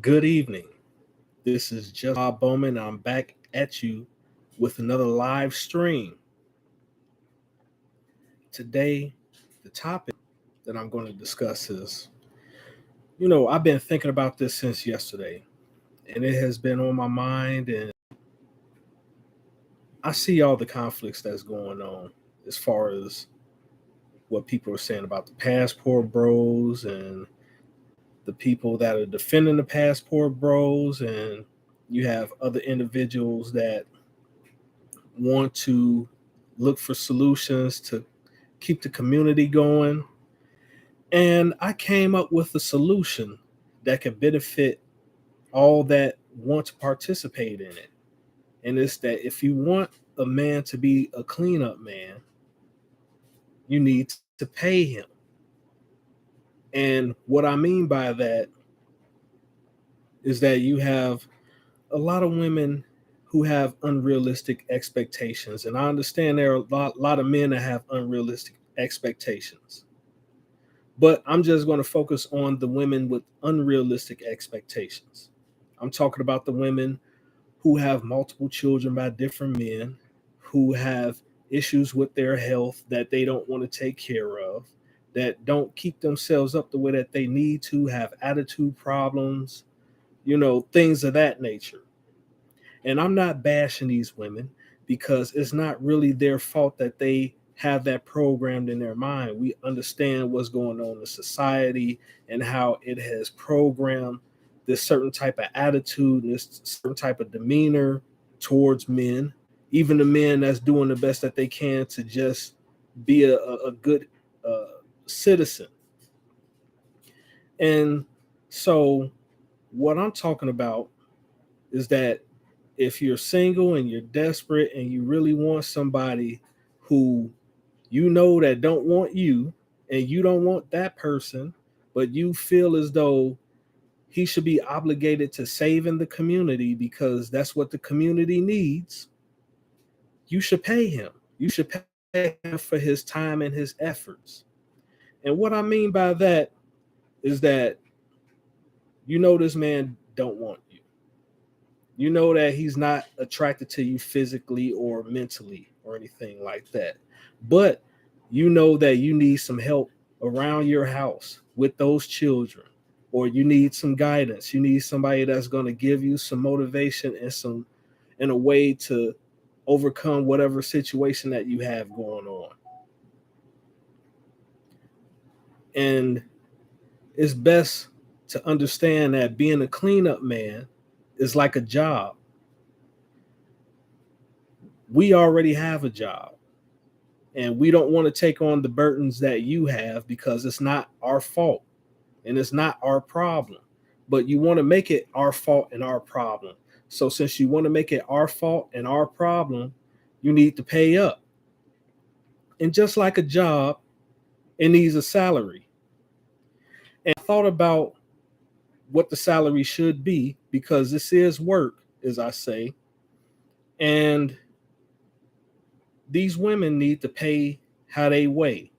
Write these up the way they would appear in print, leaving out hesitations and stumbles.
Good evening. This is just Bob Bowman. I'm back at you with another live stream. Today, the topic that I'm going to discuss is I've been thinking about this since yesterday, and it has been on my mind. And I see all the conflicts that's going on as far as what people are saying about the passport bros and the people that are defending the passport bros. And you have other individuals that want to look for solutions to keep the community going. And I came up with a solution that could benefit all that want to participate in it. And it's that if you want a man to be a cleanup man, you need to pay him. And what I mean by that is that you have a lot of women who have unrealistic expectations. And I understand there are a lot of men that have unrealistic expectations. But I'm just going to focus on the women with unrealistic expectations. I'm talking about the women who have multiple children by different men, who have issues with their health that they don't want to take care of, that don't keep themselves up the way that they need to, have attitude problems, things of that nature. And I'm not bashing these women because it's not really their fault that they have that programmed in their mind. We understand what's going on in society and how it has programmed this certain type of attitude and this certain type of demeanor towards men, even the men that's doing the best that they can to just be a good citizen. And so, what I'm talking about is that if you're single and you're desperate and you really want somebody who that don't want you and you don't want that person, but you feel as though he should be obligated to saving the community because that's what the community needs, you should pay him. You should pay him for his time and his efforts. And what I mean by that is that this man don't want you. You know that he's not attracted to you physically or mentally or anything like that. But you know that you need some help around your house with those children, or you need some guidance. You need somebody that's going to give you some motivation and a way to overcome whatever situation that you have going on. And it's best to understand that being a cleanup man is like a job. We already have a job, and we don't want to take on the burdens that you have because it's not our fault and it's not our problem. But you want to make it our fault and our problem. So since you want to make it our fault and our problem, you need to pay up. And just like a job, it needs a salary. And I thought about what the salary should be because this is work, as I say. And these women need to pay how they weigh.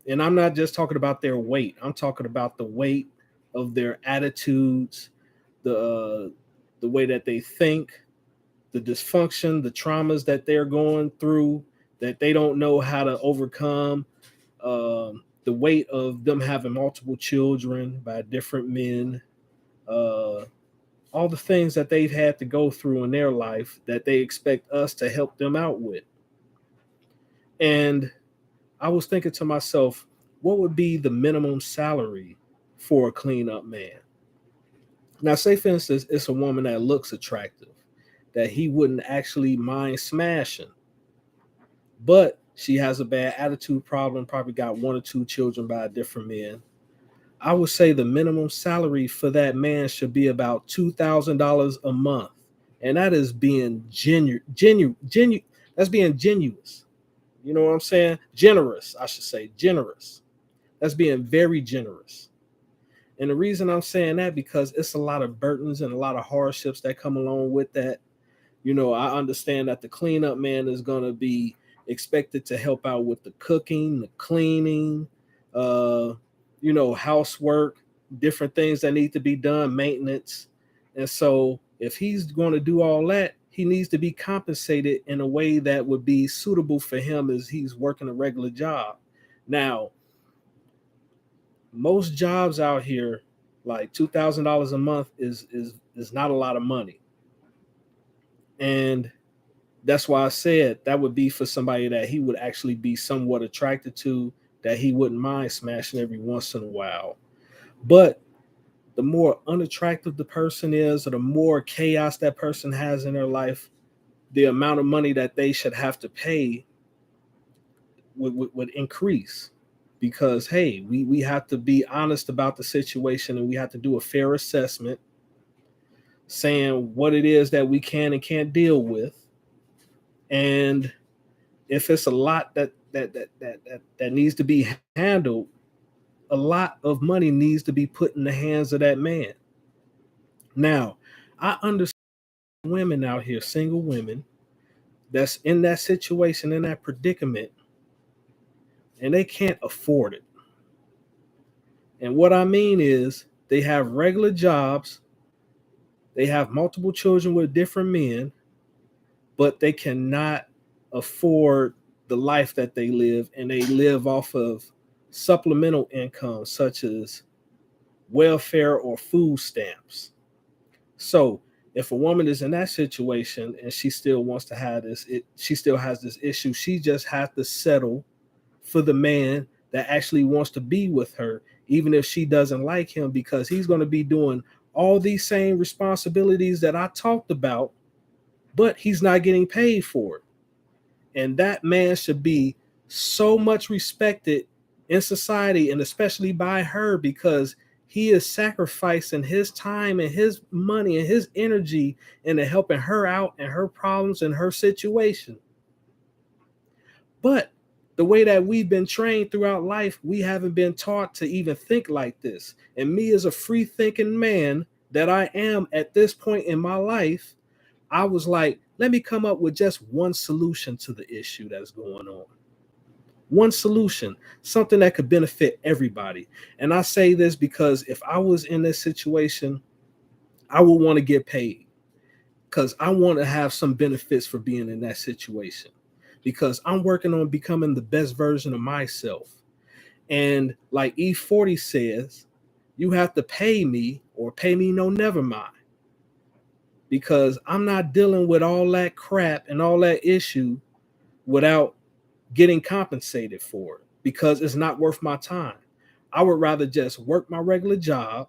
And I'm not just talking about their weight. I'm talking about the weight of their attitudes, the way that they think, the dysfunction, the traumas that they're going through that they don't know how to overcome, the weight of them having multiple children by different men, uh, all the things that they've had to go through in their life that they expect us to help them out with. And I was thinking to myself, what would be the minimum salary for a cleanup man? Now, say for instance, it's a woman that looks attractive, that he wouldn't actually mind smashing, but she has a bad attitude problem, probably got one or two children by different men. I would say the minimum salary for that man should be about $2,000 a month, and that is being genuine. That's being genuous. You know what I'm saying? Generous, I should say, generous. That's being very generous. And the reason I'm saying that because it's a lot of burdens and a lot of hardships that come along with that. I understand that the cleanup man is going to be expected to help out with the cooking, the cleaning, housework, different things that need to be done, maintenance. And so if he's going to do all that, he needs to be compensated in a way that would be suitable for him as he's working a regular job. Now, most jobs out here, like $2,000 a month is not a lot of money. And that's why I said that would be for somebody that he would actually be somewhat attracted to, that he wouldn't mind smashing every once in a while. But the more unattractive the person is, or the more chaos that person has in their life, the amount of money that they should have to pay would increase. Because, hey, we have to be honest about the situation, and we have to do a fair assessment saying what it is that we can and can't deal with. And if it's a lot that needs to be handled, a lot of money needs to be put in the hands of that man. Now, I understand women out here, single women, that's in that situation, in that predicament, and they can't afford it. And what I mean is they have regular jobs, they have multiple children with different men, but they cannot afford the life that they live, and they live off of supplemental income such as welfare or food stamps. So if a woman is in that situation and she still wants to have this, she still has this issue, she just has to settle for the man that actually wants to be with her, even if she doesn't like him, because he's going to be doing all these same responsibilities that I talked about, but he's not getting paid for it. And that man should be so much respected in society, and especially by her, because he is sacrificing his time and his money and his energy into helping her out and her problems and her situation. But the way that we've been trained throughout life, we haven't been taught to even think like this. And me, as a free thinking man that I am at this point in my life, I was like, let me come up with just one solution to the issue that's going on. One solution, something that could benefit everybody. And I say this because if I was in this situation, I would want to get paid, because I want to have some benefits for being in that situation, because I'm working on becoming the best version of myself. And like E40 says, you have to pay me or pay me no never mind, because I'm not dealing with all that crap and all that issue without getting compensated for it, because it's not worth my time. I would rather just work my regular job,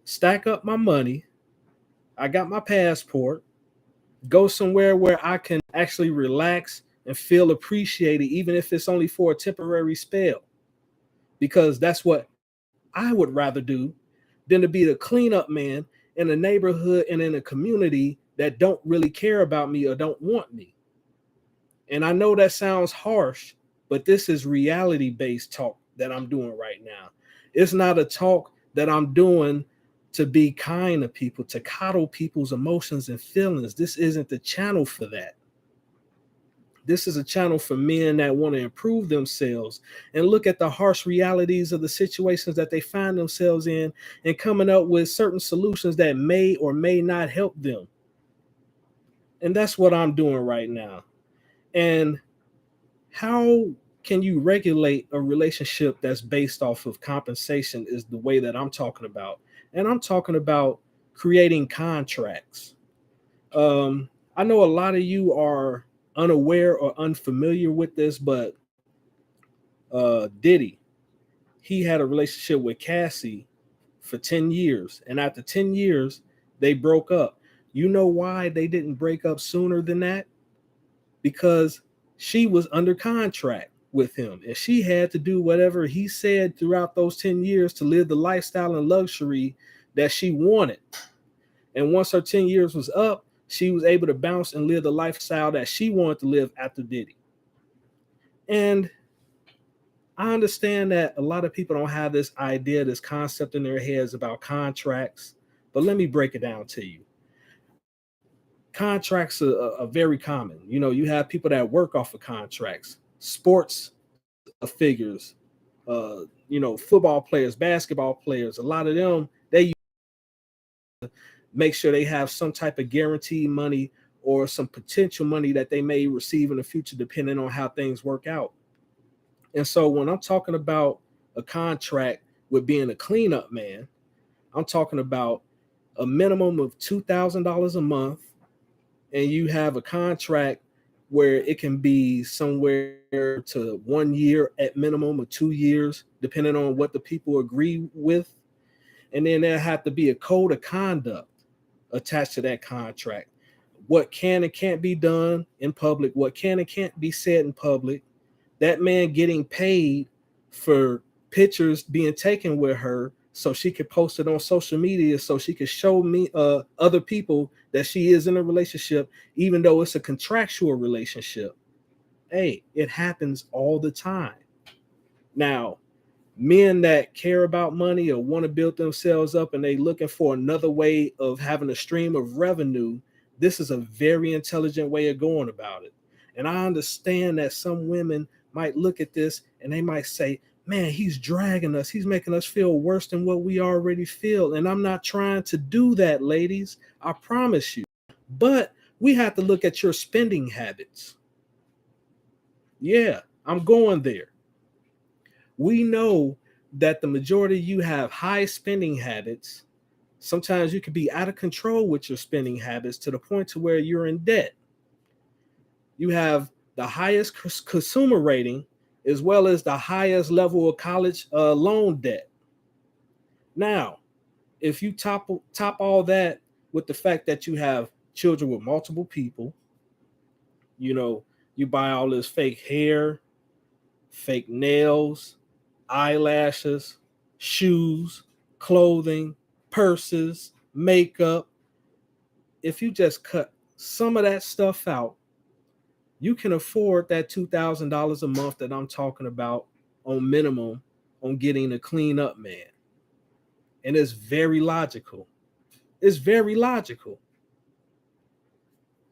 stack up my money. I got my passport, go somewhere where I can actually relax and feel appreciated, even if it's only for a temporary spell, because that's what I would rather do than to be the cleanup man in a neighborhood and in a community that don't really care about me or don't want me. And I know that sounds harsh, but this is reality based talk that I'm doing right now. It's not a talk that I'm doing to be kind to people, to coddle people's emotions and feelings. This isn't the channel for that. This is a channel for men that want to improve themselves and look at the harsh realities of the situations that they find themselves in, and coming up with certain solutions that may or may not help them. And that's what I'm doing right now. And how can you regulate a relationship that's based off of compensation is the way that I'm talking about. And I'm talking about creating contracts. I know a lot of you are unaware or unfamiliar with this, but Diddy, he had a relationship with Cassie for 10 years. And after 10 years, they broke up. You know why they didn't break up sooner than that? Because she was under contract with him, and she had to do whatever he said throughout those 10 years to live the lifestyle and luxury that she wanted. And once her 10 years was up, she was able to bounce and live the lifestyle that she wanted to live after Diddy. And I understand that a lot of people don't have this idea, this concept in their heads about contracts, but let me break it down to you. Contracts are very common. You know, you have people that work off of contracts, sports figures, football players, basketball players, a lot of them, they make sure they have some type of guaranteed money or some potential money that they may receive in the future, depending on how things work out. And so when I'm talking about a contract with being a cleanup man, I'm talking about a minimum of $2,000 a month, and you have a contract where it can be somewhere to 1 year at minimum or 2 years, depending on what the people agree with. And then there have to be a code of conduct attached to that contract. What can and can't be done in public, what can and can't be said in public. That man getting paid for pictures being taken with her so she could post it on social media so she could show me other people that she is in a relationship, even though it's a contractual relationship. Hey, it happens all the time. Now, men that care about money or want to build themselves up and they looking for another way of having a stream of revenue, this is a very intelligent way of going about it. And I understand that some women might look at this and they might say, man, he's dragging us. He's making us feel worse than what we already feel. And I'm not trying to do that, ladies. I promise you. But we have to look at your spending habits. Yeah, I'm going there. We know that the majority of you have high spending habits. Sometimes you could be out of control with your spending habits to the point to where you're in debt. You have the highest consumer rating as well as the highest level of college loan debt. Now, if you top all that with the fact that you have children with multiple people, you buy all this fake hair, fake nails, eyelashes, shoes, clothing, purses, makeup. If you just cut some of that stuff out, you can afford that $2,000 a month that I'm talking about on minimum on getting a clean up man. And it's very logical. It's very logical.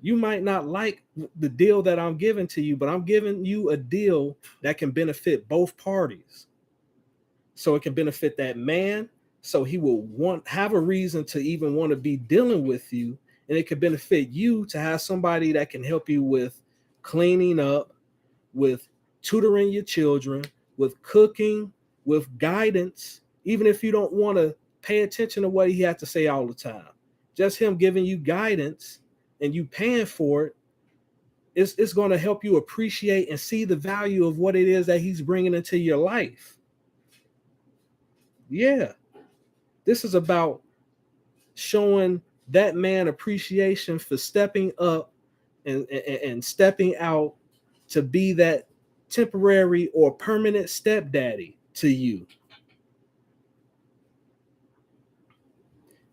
You might not like the deal that I'm giving to you, but I'm giving you a deal that can benefit both parties. So it can benefit that man, so he will have a reason to even want to be dealing with you. And it could benefit you to have somebody that can help you with cleaning up, with tutoring your children, with cooking, with guidance, even if you don't want to pay attention to what he has to say all the time. Just him giving you guidance and you paying for it, it's going to help you appreciate and see the value of what it is that he's bringing into your life. Yeah, this is about showing that man appreciation for stepping up and stepping out to be that temporary or permanent stepdaddy to you.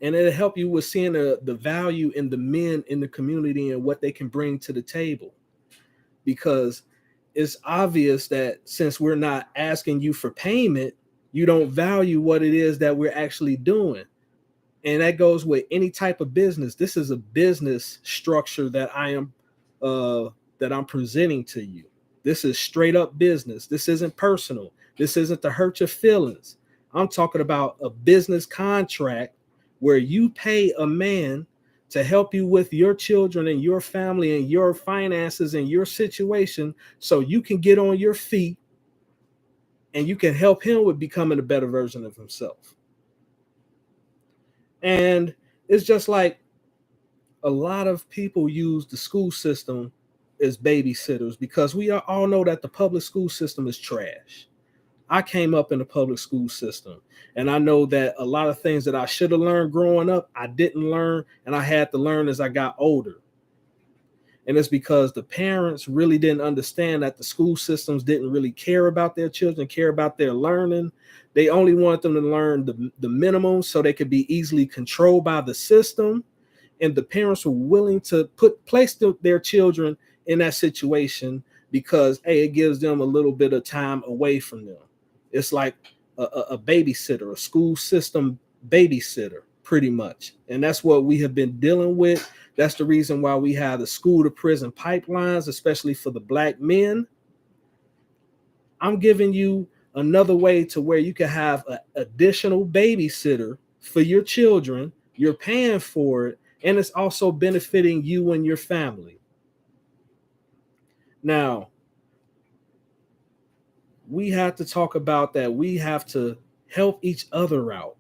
And it'll help you with seeing the value in the men in the community and what they can bring to the table. Because it's obvious that since we're not asking you for payment, you don't value what it is that we're actually doing. And that goes with any type of business. This is a business structure that I'm presenting to you. This is straight up business. This isn't personal. This isn't to hurt your feelings. I'm talking about a business contract where you pay a man to help you with your children and your family and your finances and your situation so you can get on your feet and you can help him with becoming a better version of himself. And it's just like a lot of people use the school system as babysitters because we all know that the public school system is trash. I came up in the public school system, and I know that a lot of things that I should have learned growing up, I didn't learn, and I had to learn as I got older. And it's because the parents really didn't understand that the school systems didn't really care about their children, care about their learning. They only wanted them to learn the minimum so they could be easily controlled by the system. And the parents were willing to place their children in that situation because, hey, it gives them a little bit of time away from them. It's like a babysitter, a school system babysitter, pretty much. And that's what we have been dealing with. That's the reason why we have the school to prison pipelines, especially for the Black men. I'm giving you another way to where you can have an additional babysitter for your children. You're paying for it, and it's also benefiting you and your family. Now, we have to talk about that. We have to help each other out.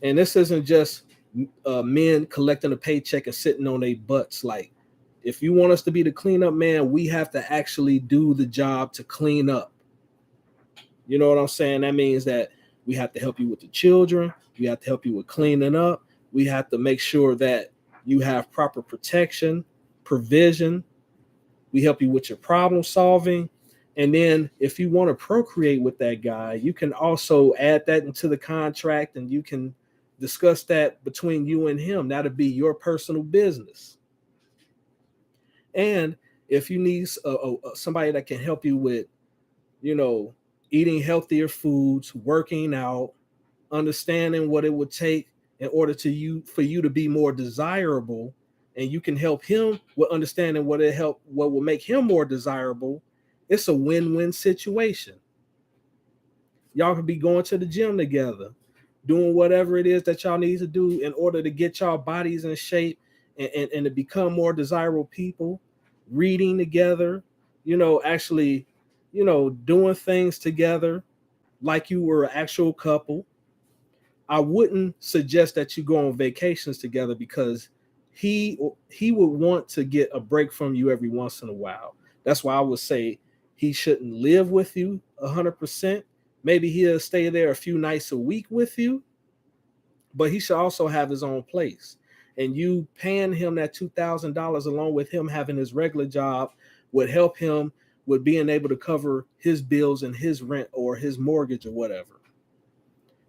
And this isn't just men collecting a paycheck and sitting on their butts. Like, if you want us to be the cleanup man, we have to actually do the job to clean up. You know what I'm saying? That means that we have to help you with the children. We have to help you with cleaning up. We have to make sure that you have proper protection, provision. We help you with your problem solving. And then if you want to procreate with that guy, you can also add that into the contract, and you can discuss that between you and him. That'll be your personal business. And if you need somebody that can help you with, you know, eating healthier foods, working out, understanding what it would take in order for you to be more desirable, and you can help him with understanding what will make him more desirable, it's a win-win situation. Y'all can be going to the gym together, doing whatever it is that y'all need to do in order to get y'all bodies in shape, and to become more desirable people, reading together, actually, doing things together like you were an actual couple. I wouldn't suggest that you go on vacations together, because he would want to get a break from you every once in a while. That's why I would say he shouldn't live with you 100%. Maybe he'll stay there a few nights a week with you, but he should also have his own place. And you paying him that $2,000 along with him having his regular job would help him with being able to cover his bills and his rent or his mortgage or whatever.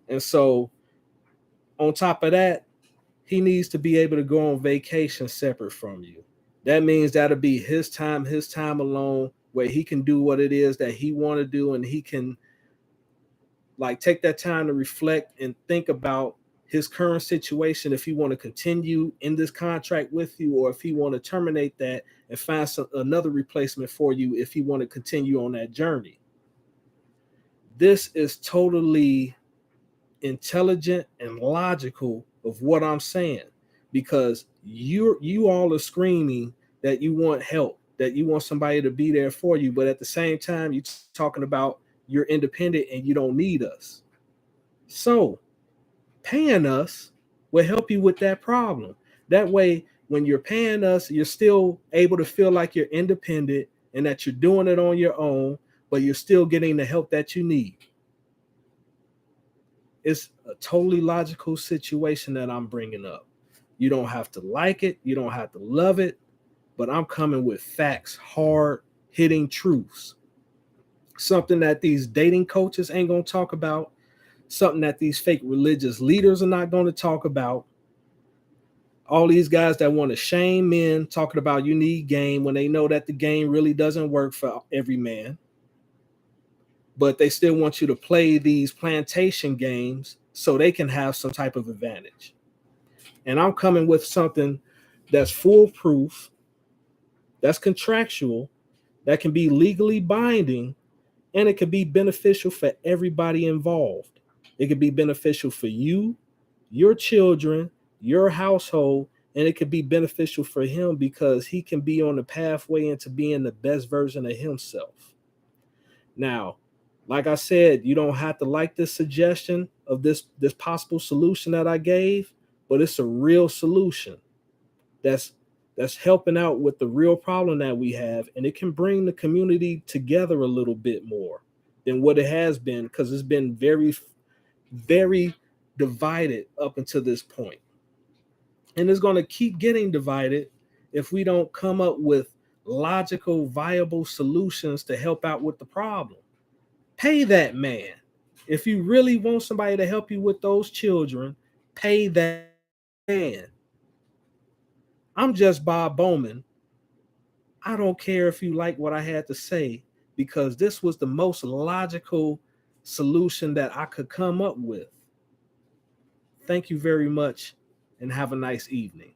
And so on top of that, he needs to be able to go on vacation separate from you. That means that'll be his time alone, where he can do what it is that he want to do, and he can take that time to reflect and think about his current situation, if he want to continue in this contract with you, or if he want to terminate that and find another replacement for you if he want to continue on that journey. This is totally intelligent and logical of what I'm saying, because you all are screaming that you want help, that you want somebody to be there for you, but at the same time you're talking about you're independent and you don't need us. So paying us will help you with that problem. That way, when you're paying us, you're still able to feel like you're independent and that you're doing it on your own, but you're still getting the help that you need. It's a totally logical situation that I'm bringing up. You don't have to like it, you don't have to love it, but I'm coming with facts, hard hitting truths. Something that these dating coaches ain't going to talk about, something that these fake religious leaders are not going to talk about. All these guys that want to shame men, talking about you need game, when they know that the game really doesn't work for every man. But they still want you to play these plantation games so they can have some type of advantage. And I'm coming with something that's foolproof, that's contractual, that can be legally binding, and it can be beneficial for everybody involved. It could be beneficial for you, your children, your household, and it could be beneficial for him because he can be on the pathway into being the best version of himself. Now, like I said, you don't have to like this suggestion of this possible solution that I gave, but it's a real solution that's helping out with the real problem that we have, and it can bring the community together a little bit more than what it has been, because it's been very, very divided up until this point. And it's going to keep getting divided if we don't come up with logical, viable solutions to help out with the problem. Pay that man. If you really want somebody to help you with those children, pay that man. I'm just Bob Bowman. I don't care if you like what I had to say, because this was the most logical solution that I could come up with. Thank you very much, and have a nice evening.